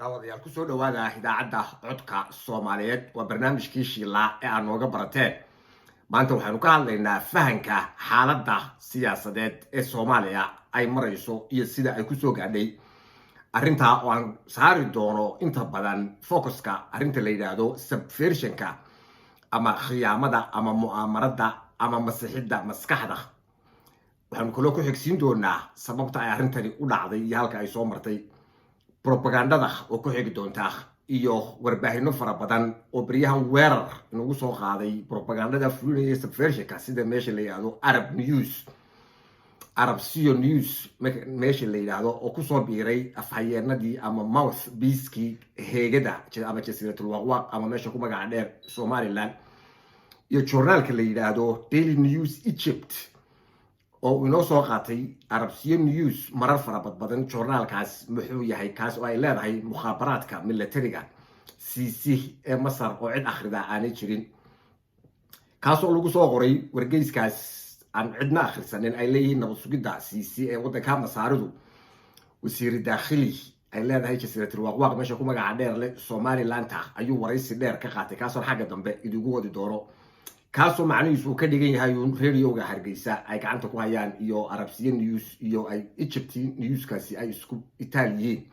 daawadayaal ku soo dhawaada idaacadda codka Soomaaliyeed waa barnaamijkii Shiila ee aan nooga barateen maanta waxaanu ka hadlaynaa fahanka xaaladda siyaasadeed ee Soomaaliya ay marayso iyo sida ay ku soo gaadhay arrinta oo aan saari doono inta badan focuska arrinta la yiraahdo subversionka ama khiyaamada ama mu'aamarada ama masixidda maskaxda waxaanu kaloo ku xigsiin doonaa sababta ay arrintani u dhacday iyo halka ay soo martay propagandada oo ku xigi doonta iyo warbaahinno fara badan oo bariyahan weerar inagu soo qaaday propagandada fulinaya subversionka sida meesha la yiraahdo Arab News meesha la yiraahdo oo ku soo biiray afhayeenadii ama mouthpiece-kii heegada ama jasiiratul waqwaq ama meesha ku magac dheer Somaliland iyo journalka la yiraahdo Daily News Egypt oo inoo soo qaatay Arab News marar fara badan journalkaas muxuu yahay kaas oo ay leedahay mukhaabaraadka militariga CC ee Masar oo cid akhrida aanay jirin kaas oo lagu soo qoray wargeyskaas aan cidna akhrisanin ay leeyihiin nabad sugidda CC ee waddanka Masaaridu wasiir daakhili ay leedahay jasiiratul waqwaq meesha ku magac dheer leh Somaliland ayuu waraysi dheer ka qaatay kaas oo xagga dambe idigu wadi doono kaasoo macnihiisu ka dhigan yahay radio-ga Hargeysa ay gacanta ku hayaan iyo Arab News iyo ay Egypt Newskaasi ay isku Italian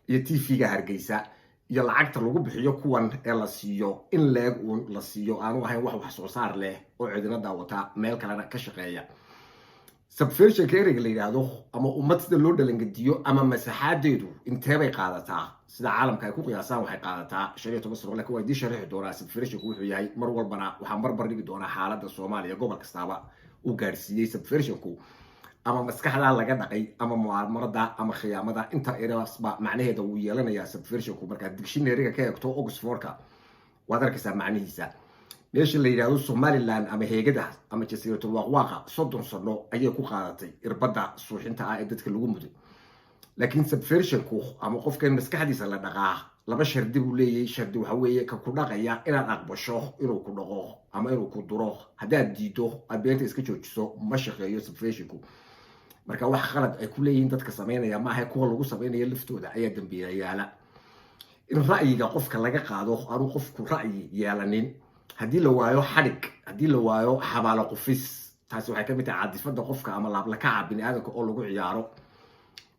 iyo TV-ga Hargeysa iyo lacagta lagu bixiyo kuwan ee la siiyo in leeg uu la siiyo aanu ahayn wax soo saar leh oo cidina daawata meel kalena ka shaqeeya subversion ereyga la yiraahdo ama ummad sida loo dhalangadiyo ama masaxaadeedu intee bay qaadataa sida caalamka ay ku qiyaasaan waxay qaadataa 15 sano laakiin way di sharxi doonaa subversion wuxuu yahay mar walbana waxaan barbar dhigi doonaa xaaladda Soomaaliya gobol kastaaba uu gaarsiiyay subversionku ama maskaxda laga dhaqay ama mu'aamarada ama khiyaamada inta erasba macnaheedu uu yeelanayaa subversionku marka dictionary-ga ka eegto Oxford-ka waad arkaysaa macnihiisa meesha la yiraahdo Somaliland ama heegada ama jasiiratul waqwaq 30 sano ayay ku qaadatay irbada suuxinta ah ee dadka lagu muday laakiin subversionku ama qofka maskaxdiisa la dhaqaa laba shardi uu leeyahay shardi waxa weeye ka ku dhaqaya inaad aqbasho inuu ku dhaqo ama inuu ku duro hadaad diido aad beenta iska joojiso ma shaqeeyo subversionku marka wax qalad ay ku leeyihiin dadka sameynaya ma aha kuwa lagu sameynayo liftooda ayaa dambiilayaala in ra'yiga qofka laga qaado aanu qofku ra'yi yeelanin haddii la waayo xadhig haddii la waayo xabaalo qufis taasi waxay ka mid tahay cadifada qofka ama laabla kaca bini'aadamka oo lagu ciyaaro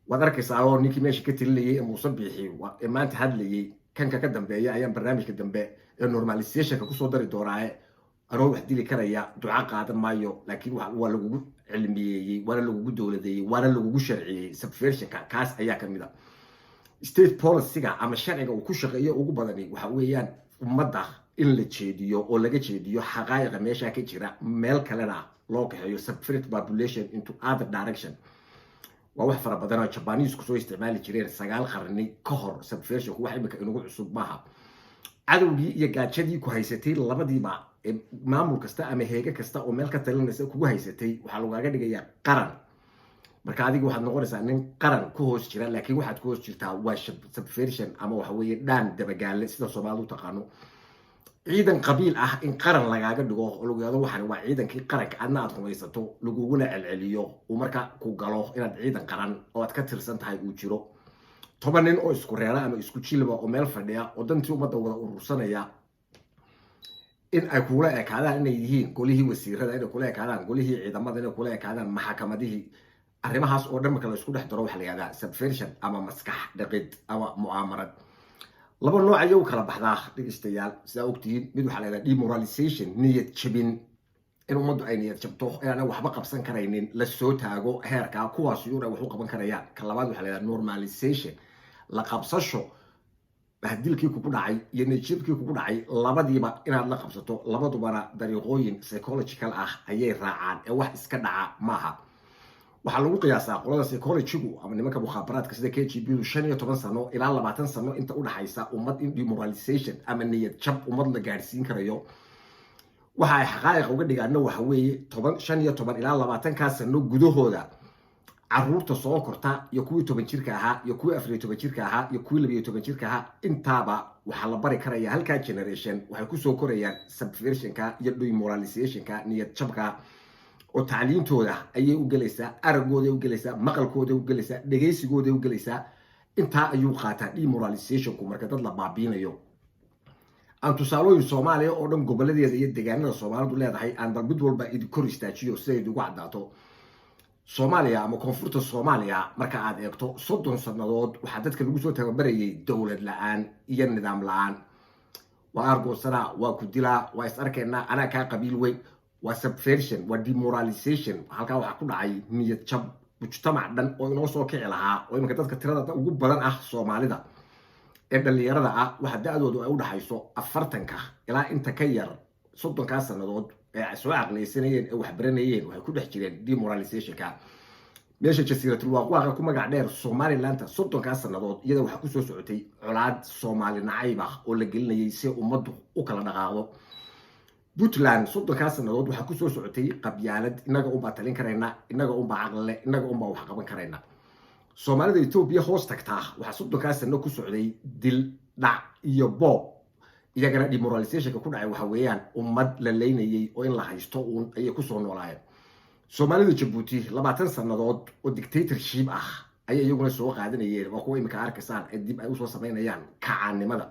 waad arkaysaa oo ninkii meesha ka tilinayay Muuse Biixi ee maanta hadlayay kanka ka dambeeya ayaan barnaamijka dambe ee normalizationka ku soo dari doonaa anoo wax dili karaya duca qaadan maayo laakiin waa lagu cilmiyeeyay waa lagu dowladeeyay waa lagu sharciyay subversionka kaas ayaa ka mid ah state policy-ga ama sharciga uu ku shaqeeyo ugu badani waxa weeyaan ummadda in la jeediyo oo laga jeediyo xaqaa'iqa meesha ka jira meel kalena loo kaxeeyo subvert population into other direction waa wax fara badan oo Japanese ku soo isticmaali jireen 9 qarni ka hor subversion wax imika inagu cusub maaha cadowgii iyo gaajadii ku haysatay labadiiba maamul kasta ama heega kasta oo meel ka talinaysa kugu haysatay waxa looga dhigayaa qaran marka adigu waxaad noqonaysaa nin qaran ku hoos jira laakiin waxaad ku hoos jirtaa waa subversion ama waxa weeye dhaan dabagaale sida Soomaalidu u taqaano ciidan qabiil ah in qaran lagaaga dhigo oo lagu yiraahdo waxaan waa ciidankii qaranka adna aad rumaysato laguguna celceliyo oo marka ku galo inaad ciidan qaran oo aad ka tirsan tahay uu jiro 10 nin oo isku reera ama isku jilba oo meel fadhiya oo dantii ummadda wada urursanaya in ay kula ekaadaan inay yihiin golihii wasiirada inay kula ekaadaan golihii ciidamada inay kula ekaadaan maxkamadihii arrimahaas oo dhan marka la isku dhex daro waxa la yiraahdaa subversion ama maskax dhaqid ama mu'aamarad laba nooc ayuu kala baxdaa dhigaystayaal sida ogtiin mid waxa la yiraahdaa demoralization niyad jabin in ummaddu ay niyad jabto inaan waxba qabsan karaynin la soo taago heerka kuwaas iyuu wax u qaban karayaan ka labaad waxa la yiraahdaa normalization la qabsasho bahdilkii ku dhacay iyo niyadjabkii ku dhacay labadiiba inaad la qabsato labadubana dariiqooyin psychological ah ayay raacaan ee wax iska dhaca maaha waxa lagu qiyaasaa qolada psychology-gu ama nimanka mukhaabaraadka sida KGB 15 sano ilaa 20 sano inta u dhaxaysa ummad in demoralization ama niyad jab ummad la gaarsiin karayo waxa ay xaqaa'iq uga dhigaan waxa weeye 15 ilaa 20 ka sano gudahooda caruurta soo korta iyo kuwii 10 jirka ahaa iyo kuwii 14 jirka ahaa iyo kuwii 12 jirka ahaa intaaba waxa la bari karaya halka generation waxay ku soo korayaan subversionka iyo demoralizationka niyad jabka oo tacliintooda ayay u galaysaa aragooda u galaysaa maqalkooda u galaysaa dhageysigooda u galaysaa intaa ayuu qaataa demoralizationku marka dad la baabiinayo aan tusaalooyin Soomaaliya oo dhan goboladeeda iyo deegaanada Soomaalidu leedahay aan bal mid walba idin kor istaajiyo si ay ugu cadaato Soomaaliya ama koonfurta Soomaaliya marka aad eegto 30 sanadood waxa dadka lagu soo tababarayay dawlad la'aan iyo nidaam la'aan waa argosana waa ku dilaa waa is arkeena ana ka qabiil weyn waa subversion waa demoralization halka waxa ku dhacay niyad jab mujtamac dhan oo inoo soo kici lahaa oo iminka dadka tirada ugu badan ah Soomaalida ee dhalinyarada ah waxa da'doodu ay u dhaxayso 40ka ilaa inta ka yar 30 sanadood ee soo aqleysanayeen ee wax baranayeen waxay ku dhex jireen demoralizationka meesha jasiiratul waaqwaqa ku magac dheer Somaliland 30 sanadood iyada waxa ku soo socotay colaad Soomaali nacayb ah oo la gelinayay si ummaddu u kala dhaqaaqdo Puntland 30 sanadood waxa ku soo socotay qabyaalad inaga u baatalin karayna inaga u baaqle inaga u wax qaban karayna Soomaalida Itoobiya hoos tagtaa waxa 30 sano ku socday dil dhac iyo boob iyagana demoralizationka ku dhacay waxa weeyaan ummad la leynayay oo in la haysto ay ku soo noolaayeen Soomaalida Djibouti 20 sanadood oo dictatorship ah ay iyaguna soo qaadanayeen oo kuwa imika arkaysan dib ay u soo sameynayaan kacaanimada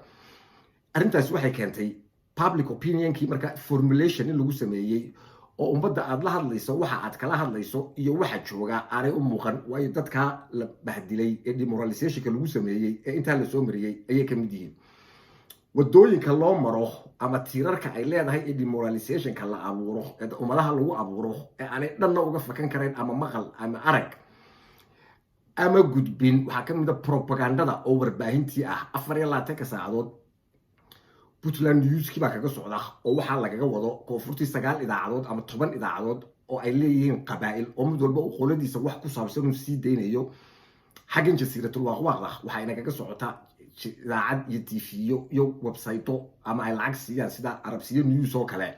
arintaas waxay keentay public opinionkii marka formulation in lagu sameeyay oo ummadda aad la hadlayso waxa aad kala hadlayso iyo waxa jooga aanay u muuqan way dadka la bahdilay ee demoralizationka lagu sameeyay ee inta la soo mariyay ayay ka mid yihiin wadooyinka loo maro ama tiirarka ay leedahay ee demoralizationka la abuuro ee ummadaha lagu abuuro ee aanay dhanna uga fakan kareen ama maqal ama arag ama gudbin waxa ka mid ah propagandada oo warbaahintii ah 24 saacadood Puntland Newski baa kaga socda oo waxa lagaga wado koonfurtii 9 idaacadood ama 10 idaacadood oo ay leeyihiin qabaa'il oo mid walba u qoladiisa wax ku saabsan sii deynayo xaggan jasiiratul waaqwaqa waxa ay naga socota idaacad iyo TV iyo website ama ay lacag siiyaan sida Arabsiya News oo kale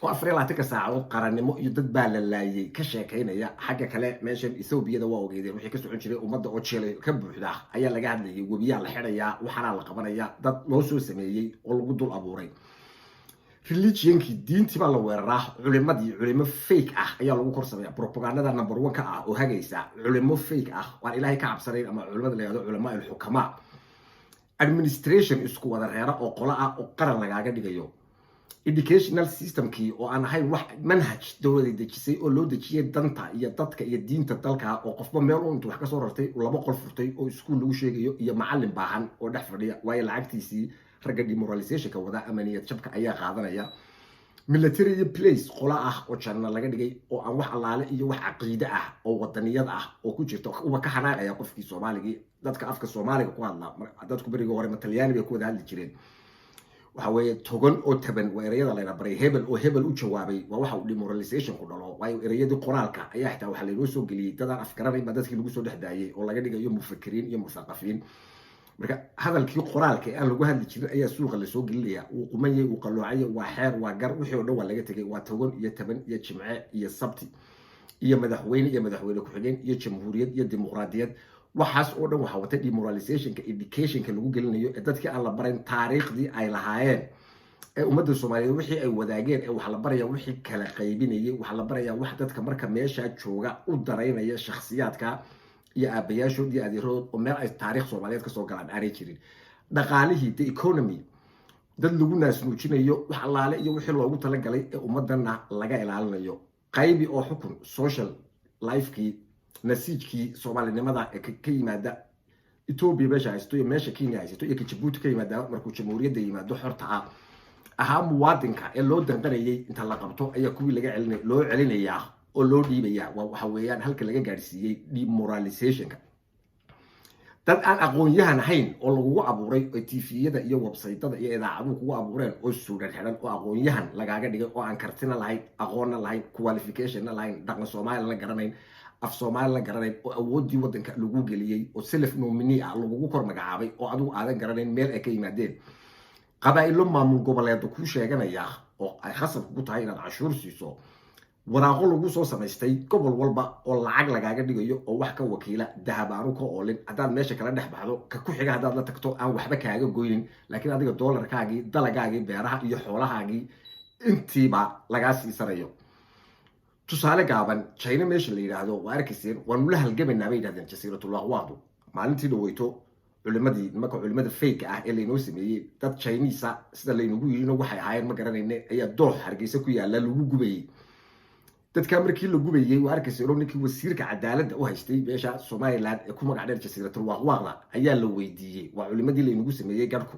oo 24 saacadood qarannimo iyo dad baa la laayay ka sheekeynaya xagga kale meeshan Ethiopia waa ogeedeen wixii ka socon jiray ummadda oo jeelay ka buuxda ayaa laga hadlayay webiyaha la xidhaya waxana la qabanaya dad loo soo sameeyay oo lagu dul abuuray religionki diintii baa la weeraraa culimo fake ah ayaa lagu korsameeyaa propaganda number 1 ka ah oo hagaysa culimo fake ah waan ilaahay ka cabsanayn ama culimada la yiraahdo culimo il xukama administration isku wada reera oo qola ah oo qaran lagaaga dhigayo educational systemkii oo aan ahayn wax manhaj dawladda dejisay oo loo dejiyay danta iyo dadka iyo diinta dalka oo qofba meel uu intuu wax ka soo rartay laba qol furtay oo iskuul lagu sheegayo iyo macallin baahan oo dhex fadhiya way lacagtiisii ragga demoralizationka wada amaniyad jabka ayaa qaadanaya military iyo place qola ah oo janna laga dhigay oo aan wax allaale iyo wax aqoonida ah oo wadaniyad ah oo ku jirto uba ka xanaaqaya qofkii Soomaaliga dadka afka Soomaaliga ku hadla dadku bariga hore Talyaani bay ku wada hadli jireen waxa weeye togan oo taban weerayada la baray hebel oo hebel u jawaabay waa waxa uu demoralization ku dhalo way erayadii qoraalka ayaa xitaa waxa la inoo soo geliyay dad afkaranay dadkii lagu soo dhaxdaayay oo laga dhigayo mufakkiriin iyo musaqafiin marka hadalkii qoraalka aan lagu hadli jirin ayaa suuqa la soo gelinaya uu qumayay uu qalloocay waa xeer waa gar wixii oo dhan waa laga tagay waa togan iyo taban iyo jimce iyo sabti iyo madaxweyne ku xigeen iyo jamhuuriyad iyo dimuqraadiyad waxaas oo dhan waxa wata demoralizationka educationka lagu gelinayo ee dadkii aan la barin taariikhdii ay lahaayeen ee ummadda Soomaaliyeed wixii ay wadaageen ee waxa la barayaa wixii kala qaybinayay waxa la barayaa wax dadka marka meesha jooga u dareynaya shakhsiyaadka iyo aabayaashood iyo adeerood oo meel ay taariikh Soomaaliyeed ka soo galaan aanay jirin dhaqaalihii the economy dad lagu naasnuujinayo wax allaale iyo wixii loogu talagalay ee ummadana laga ilaalinayo qaybi oo xukun social life-kii nasiijkii Soomaalinimada ee ka yimaada Ethiopia meesha haysto iyo meesha Kenya haysto iyo Djibouti ka yimaada markuu jamhuuriyadda yimaado xorta ah ahaa muwaadinka ee loo danqanayay inta la qabto ayaa kuwii laga loo celinayaa oo loo dhiibaya waxa weeyaan halka laga gaarsiiyay demoralizationka dad aan aqoon-yahan ahayn oo lagu abuuray oo TV-yada iyo website-ada iyo idaacaduhu kugu abuureen oo suudan xiran oo aqoon-yahan lagaaga dhigay oo aan kartina lahayn aqoonna lahayn qualification lahayn dhaqan Soomaali la garanayn af Soomaali la garanayn oo awoodii wadanka lagu geliyay oo self nominee ah lagu kor magacaabay oo adigu aadan garanayn meel ay ka yimaadeen qabaa'ilo maamul goboleed ku sheeganaya oo ay khasab ku tahay inaad cashuur siiso waraaqo lagu soo samaystay gobol walba oo lacag lagaaga dhigayo oo wax ka wakiila dahabaanu ka oolin hadaad meesha kala dhex baxdo ka ku xiga hadaad la tagto aan waxba kaaga goynin laakiin adiga dollarkaagii dalagaagii beeraha iyo xoolahaagii intiiba lagaa siisanayo tusaale gaaban China meesha la yiraahdo waa arkiiseen waan la halgamayna bay yiraahdeen jasiiratul waaqwaaqdu maalintii dhaweyto culimadii nimanka culimada fake ah ee laynoo sameeyey dad Chinese sida laynagu yirino waxay ahaayeen ma garanayne ayaa doox Hargeysa ku yaala lagu gubayay dadka markii la gubayay waa arkaysa inuu ninkii wasiirka cadaaladda u haystay meesha Somaliland ee ku magac dheer jasiiratul waaqwaaqda ayaa la weydiiyey waa culimadii laynagu sameeyey garku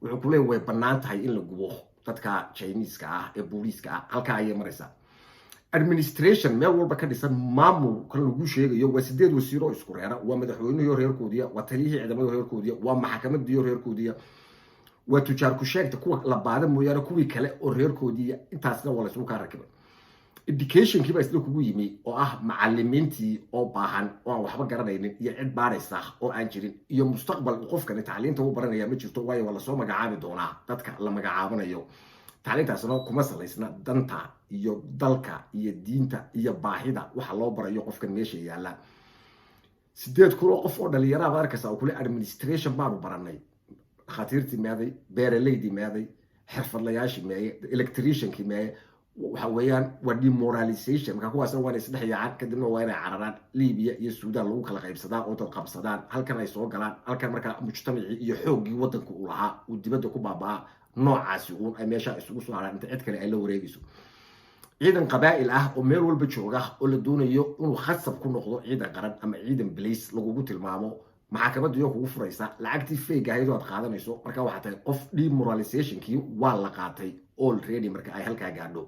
wuxuu ku leeyahay way bannaan tahay in la gubo dadka Chinese ah ee booliiska ah halka ay maraysaa administration meel walba ka dhisan maamul kan lagu sheegayo waa 8 wasiiro isku reera waa madaxweynaha reerkoodiya waa taliyihii ciidamada reerkoodiya waa maxkamadda reerkoodiya waa tujaar ku sheegta kuwa la baada mooyaane kuwii kale oo reerkoodiya intaasna waa la isku ka rakibay education kiba isla kugu yimi oo ah macallimiintii oo baahan oo waxba garanaynin iyo cid baaraysa oo aan jirin iyo mustaqbal qofkan tacliinta uu baranaya ma jirto waayo wala soo magacaabi doonaa dadka la magacaabanayo tacliintaasna kuma salaysna danta iyo dalka iyo diinta iyo baahida waxa loo barayo qofkan meesha yaala 8 kulo qof oo dhalinyarada ba arkaysa oo kule administration baanu baranay khatiirtii meeday beeraleydii meeday xirfadlayaashii meeday electriciankii meeday waxa weeyaan waa demoralization marka kuwaasna waa isdhex yaacaan kadibna waa inay cararaan Liibiya iyo Suudaan lagu kala qaybsadaan oo dad qabsadaan halkan ay soo galaan halkan marka mujtamacii iyo xoogii wadanka uu lahaa uu dibadda ku baabaa noocaasi uu ay meesha isugu soo haraan inta cid kale ay la wareegiso ciidan qabaa'il ah oo meel walba jooga oo la doonayo inuu khasab ku noqdo ciidan qaran ama ciidan police lagu tilmaamo maxkamaddu iyo kugu furaysa lacagtii fake ahayd oo aad qaadanayso marka waxa tahay qof demoralization-kii waa la qaatay already marka ay halka gaadho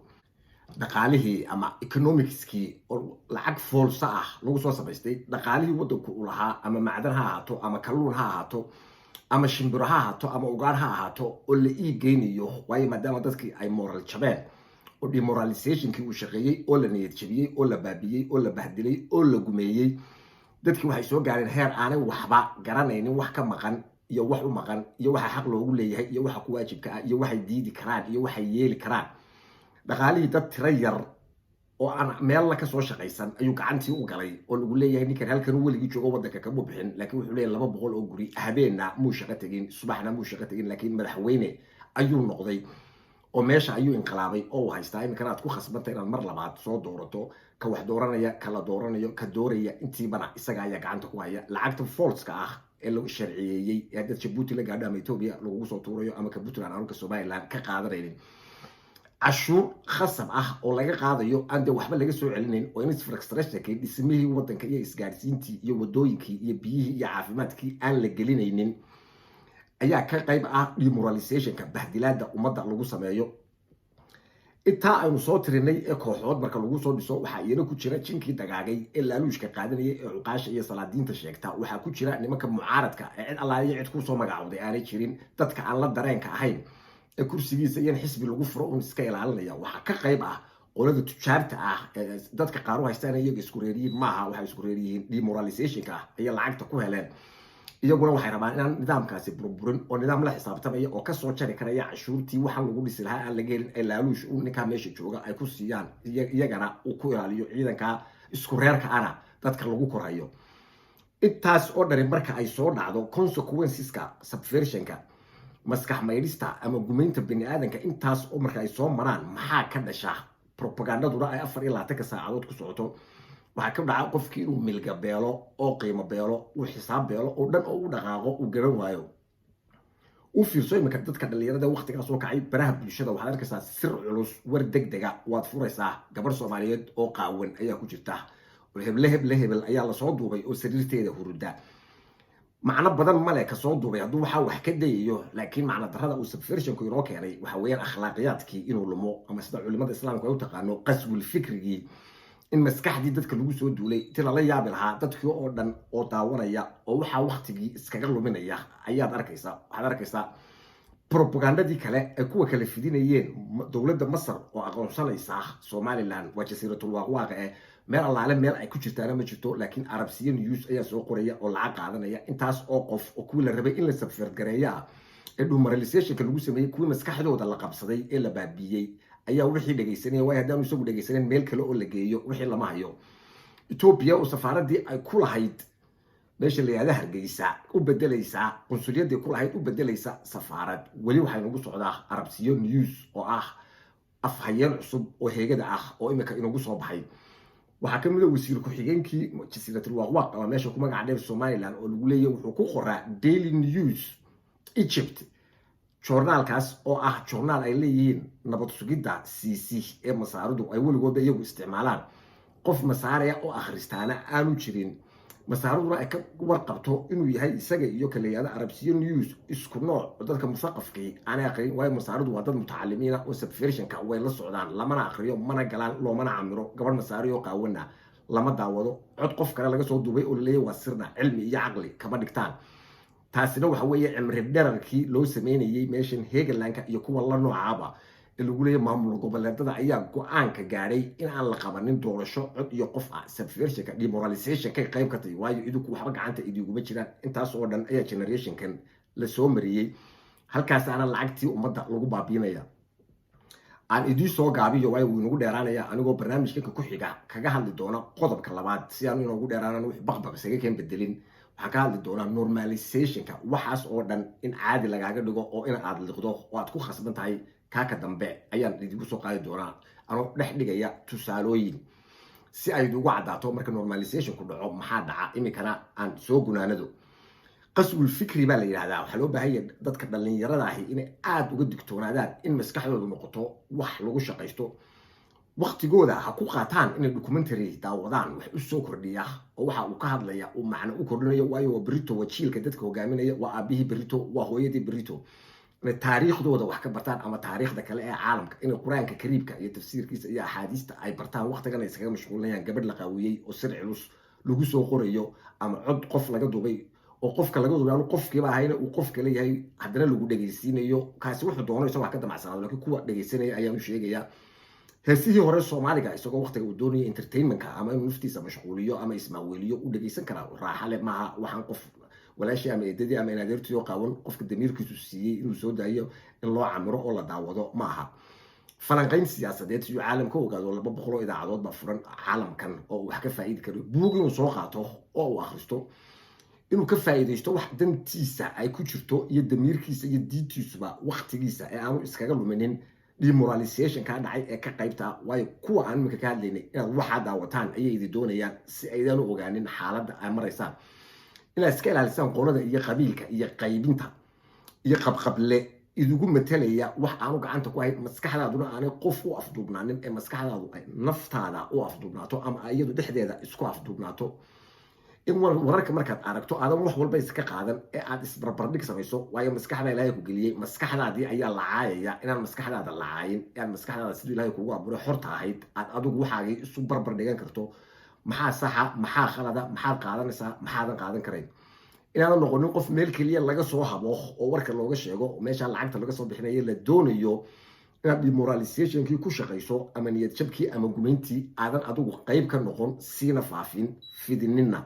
dhaqaalihii ama economics-kii oo lacag foolsa ah lagu soo samaystay dhaqaalihii wadanku u lahaa ama macdan ha ahaato ama kalluun ha ahaato ama shimbiro ha ahaato ama ugaar ha ahaato oo la ii geynayo waayo maadaama dadkii ay moral jabeen oo demoralization-kii uu shaqeeyey oo la niyad jabiyey oo la baabiyey oo la bahdilay oo la gumeeyey dadkii waxay soo gaareen heer aanay waxba garanaynin wax ka maqan iyo wax u maqan iyo waxa xaq loogu leeyahay iyo waxa ku waajibka ah iyo waxay diidi karaan iyo waxay yeeli karaan dhaqaalihii dad tira yar oo aan meel la ka soo shaqaysan ayuu gacantii u galay oo lagu leeyahay ninkan halkan weligii joogo wadanka kama bixin laakiin wuxuu leeyahay 200 oo guri habeenna muu shaqo tagin subaxna muu shaqo tagin laakiin madaxweyne ayuu noqday oo meesha ayuu inqilaabay oo haystaa in kanaad ku khasbantay inaad mar labaad soo doorato ka wax dooranaya kala dooranayo ka dooraya intiibana isaga ayaa gacanta ku haya lacagta false-ka ah ee lagu sharciyeeyay ee dad Djibouti la gaadho ama Ethiopia lagu soo tuurayo ama ka Puntland ama ka Somaliland ka qaadanaynin cashuur khasab ah oo laga qaadayo aan de waxba laga soo celinayn oo infrastructure-kii dhismihii wadanka iyo isgaarsiintii iyo wadooyinkii iyo biyihii iyo caafimaadkii aan la gelinaynin ayaa ka qayb ah demoralization-ka bahdilaada ummadda lagu sameeyo inta aynu soo tirinay ee kooxood marka lagu soo dhiso waxa iyana ku jira jinkii dagaagay ee laaluushka qaadanaya ee uqaasha iyo salaadiinta sheegta waxa ku jira nimanka mucaaradka ee cid allaaliyo cid ku soo magacaawday aanay jirin dadka aan la dareenka ahayn ee kursigiisa iyo xisbi lagu furo oo iska ilaalinaya waxa ka qayb ah qolada tujaarta ah ee dadka qaar u haystaan iyaga isku reeriyiin maaha waxa isku reeriyiin demoralization-ka ay lacagta ku heleen iyaguna waxay rabaan inaan nidaamkaasi burburin oo nidaam la xisaabtamaya oo ka soo jari karaya cashuurtii waxa lagu dhisi lahaa aan la gelin ee laaluush uu ninka meesha jooga ay ku siiyaan iyagana uu ku ilaaliyo ciidanka isku reerka ana dadka lagu korayo intaas oo dhari marka ay soo dhacdo consequences-ka subversion-ka maskax maydhista ama gumeynta bini'aadanka intaas oo marka ay soo maraan maxaa ka dhasha propagandaduna ay 24 saacadood ku socoto waxa ka dhaca qofkii inuu milga beelo oo qiimo beelo uu xisaab beelo oo dhan oo u dhaqaaqo uu garan waayo u fiirso imika dadka dhalinyarada waqtiga soo kacay baraha bulshada waxaad arkaysaa sir culus war degdega waad furaysaa gabar Soomaaliyeed oo qaawan ayaa ku jirta oo hebel ayaa la soo duubay oo sariirteeda huruda macna badan male ka soo duubay hadduu waxa wax ka dayayo laakiin macna darrada uu subversion-ku inoo keenay waxa weeyaan akhlaaqiyadkii inuu lumo ama sida culimada islaamka ay u taqaano qaswul fikrigii in maskaxdii dadka lagu soo duulay intii lala yaabi lahaa dadkii oo dhan oo daawanaya oo waxa waqtigii iskaga luminaya ayaad arkaysaa waxaad arkaysaa propagandadii kale ee kuwa kale fidinayeen dowladda Masar oo aqoonsanaysa Somaliland waa jasiiratul waaqwaaq ee meel allaale meel ay ku jirtaan ma jirto laakiin Arabsiya News ayaa soo qoraya oo lacag qaadanaya intaas oo qof oo kuwa la rabay in la subvert gareeya ee demoralization-ka lagu sameeyay kuwa maskaxdooda la qabsaday ee la baabiyay ayaa wixii dhageysanay way hadaan isagu dhageysaneen meel kale oo la geeyo wixii lama hayo Ethiopia oo safaaradii ay ku lahayd meesha la yiraahdo Hargeysa u bedelaysa qunsuliyadii ku lahayd u bedelaysa safaarad wali waxay nagu socdaa Arabsiya News oo ah afhayeen cusub oo heegada ah oo imika inagu soo baxay waxaa ka mid ah wasiir ku-xigeenkii jasiiratul waqwaq ama meesha ku magaca dheer Somaliland oo lagu leeyahay wuxuu ku qoraa Daily News Egypt journaalkaas oo ah journaal ay leeyihiin nabad sugidda CC ee masaaridu ay weligoodba iyagu isticmaalaan qof masaaraya oo akhristaana aanu jirin masaaraduna ay ka warqabto inuu yahay isaga iyo kaleeyada Arabsiya News isku nooc dadka musaqafkii aan aqrin way masaaradu waa dad mutacalimiina oo subversionka way la socdaan lamana akhriyo mana galaan loomana camiro gabadh masaariyo qaawana lama daawado cod qof kale laga soo duubay oo leeyahay waa sirna cilmi iyo aqli kama dhigtaan taasina waxa weeye cimri dherarkii loo sameynayay meeshan Hegelanka iyo kuwa la noocaaba lagu leeyahay maamul goboleedada ayaa go'aanka gaaray in aan la qabanin doorasho cod iyo qof ah subversionka demoralization ka qayb ka tahay waayo idinku waxba gacanta idinuma jiraan intaas oo dhan ayaa generationkan la soo mariyay halkaas ana lacagtii ummadda lagu baabiinaya aan idin soo gaabiyo way uu nagu dheeraanaya anigoo barnaamijka ku xiga kaga hadli doona qodobka labaad si aan inoogu dheeraanano wix baqbaq isaga keen bedelin waxaan ka hadli doonaa normalizationka waxaas oo dhan in caadi lagaaga dhigo oo in aad liqdo oo aad ku khasban tahay kaaka dambe ayaan idinku soo qaadi doonaa anoo dhex dhigaya tusaalooyin si ay ugu cadaato marka normalization ku dhaco maxaa dhaca imikana aan soo gunaanado qaswul fikri baa la yiraahdaa waxa loo baahan yahay dadka dhalinyarada ahi inay aad uga digtoonaadaan in maskaxdoodu noqoto wax lagu shaqaysto waqtigooda ha ku qaataan inay documentary daawadaan wax u soo kordhiya oo waxa uu ka hadlaya uu macno u kordhinayo waayo waa Brito wajiilka dadka hogaaminaya waa aabihii Brito waa hooyadii Brito taariikhdooda wax ka bartaan ama taariikhda kale ee caalamka in quraanka kariibka iyo tafsiirkiisa iyo axaadiista ay bartaan waqtigan ay isaga mashquulinayaan gabadh la qaawiyay oo sir culus lagu soo qorayo ama cod qof laga duubay oo qofka laga duubay qofkiiba ahayna uu qof kale yahay haddana lagu dhageysiinayo kaasi wuxuu doonayso wax ka damacsanaado laakiin kuwa dhageysanaya ayaan u sheegayaa heesihii hore Soomaaliga isagoo waqtiga uu doonayay entertainmentka ama inuu naftiisa mashquuliyo ama ismaaweeliyo u dhageysan karaa raaxo leh maaha waxaan qof walaashii ama eedadii ama inaadeertiyo qaawan qofka damiirkiisu siiyay inuu soo daayo in loo camiro oo la daawado maaha falanqayn siyaasadeed iyo caalamka ogaado 200 idaacadood ba furan caalamkan oo wax ka faa'iid karo buug inuu soo qaato oo uu akhristo inuu ka faa'iideysto wax dantiisa ay ku jirto iyo damiirkiisa iyo diintiisuba waqtigiisa ee aanu iskaga luminin demoralization ka dhacay ee ka qaybta waayo kuwa aan imika ka hadlaynay inaad waxa daawataan ayay idin doonayaan si aydan u ogaanin xaaladda ay maraysaan inaad iska ilaalisaan qolada iyo qabiilka iyo qaybinta iyo qabqable idugu matalaya wax aanu gacanta ku hay maskaxdaaduna aanay qof u afduubnaanin ee maskaxdaadu ay naftaada u afduubnaato ama iyadu dhexdeeda isku afduubnaato in wararka markaad aragto aadan wax walba iska qaadan ee aad isbarbardhig samayso waayo maskaxda Ilaahay ku geliyay maskaxdaadii ayaa la caayaya inaan maskaxdaada la caayin aan maskaxdaada sidii Ilaahay kugu abuuray xorta ahayd aad adigu waxaagii isu barbardhigan karto maxaa saxa maxaa khalada maxaa qaadanaysaa maxaadan qaadan karayn inaan noqonin qof meel kaliya laga soo habo oo warka looga sheego meesha lacagta laga soo bixinayo la doonayo inaad demoralizationkii ku shaqayso ama niyad jabkii ama gumeyntii aadan adigu qayb ka noqon siina faafin fidinina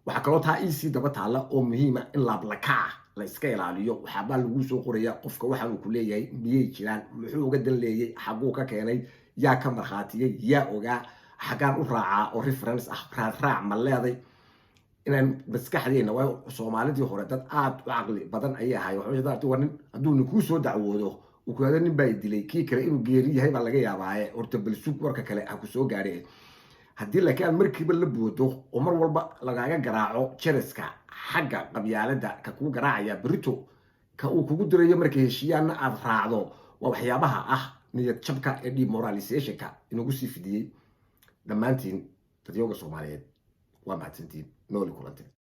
waxa kaloo taa isi daba taala oo muhiima in laablakac la iska ilaaliyo waxa baa lagu soo qoraya qofka waxa uu ku leeyahay miyay jiraan muxuu uga dan leeyay xaquu ka keenay yaa ka marxaatiyay yaa ogaa xagaan u raacaa oo reference ah raac ma leeday inaan maskaxdeena waa Soomaalidii hore dad aad u aqli badan ayay ahay waxa dadku wanin haduu ku soo dacwoodo uu ku yahay nin bay dilay kii kale inuu geeri yahay baa laga yaabaa horta bal suuq warka kale ah ku soo gaaray haddii laakiin markiiba la boodo oo mar walba lagaaga garaaco jeriska xagga qabyaalada ka ku garaacaya Brito ka uu kugu dirayo markay heshiyaana aad raacdo waa waxyaabaha ah niyad jabka ee demoralizationka inuu sii fidiyay dhammaantiin dadyoga Soomaaliyeed waa mahadsantiin nooli kulantay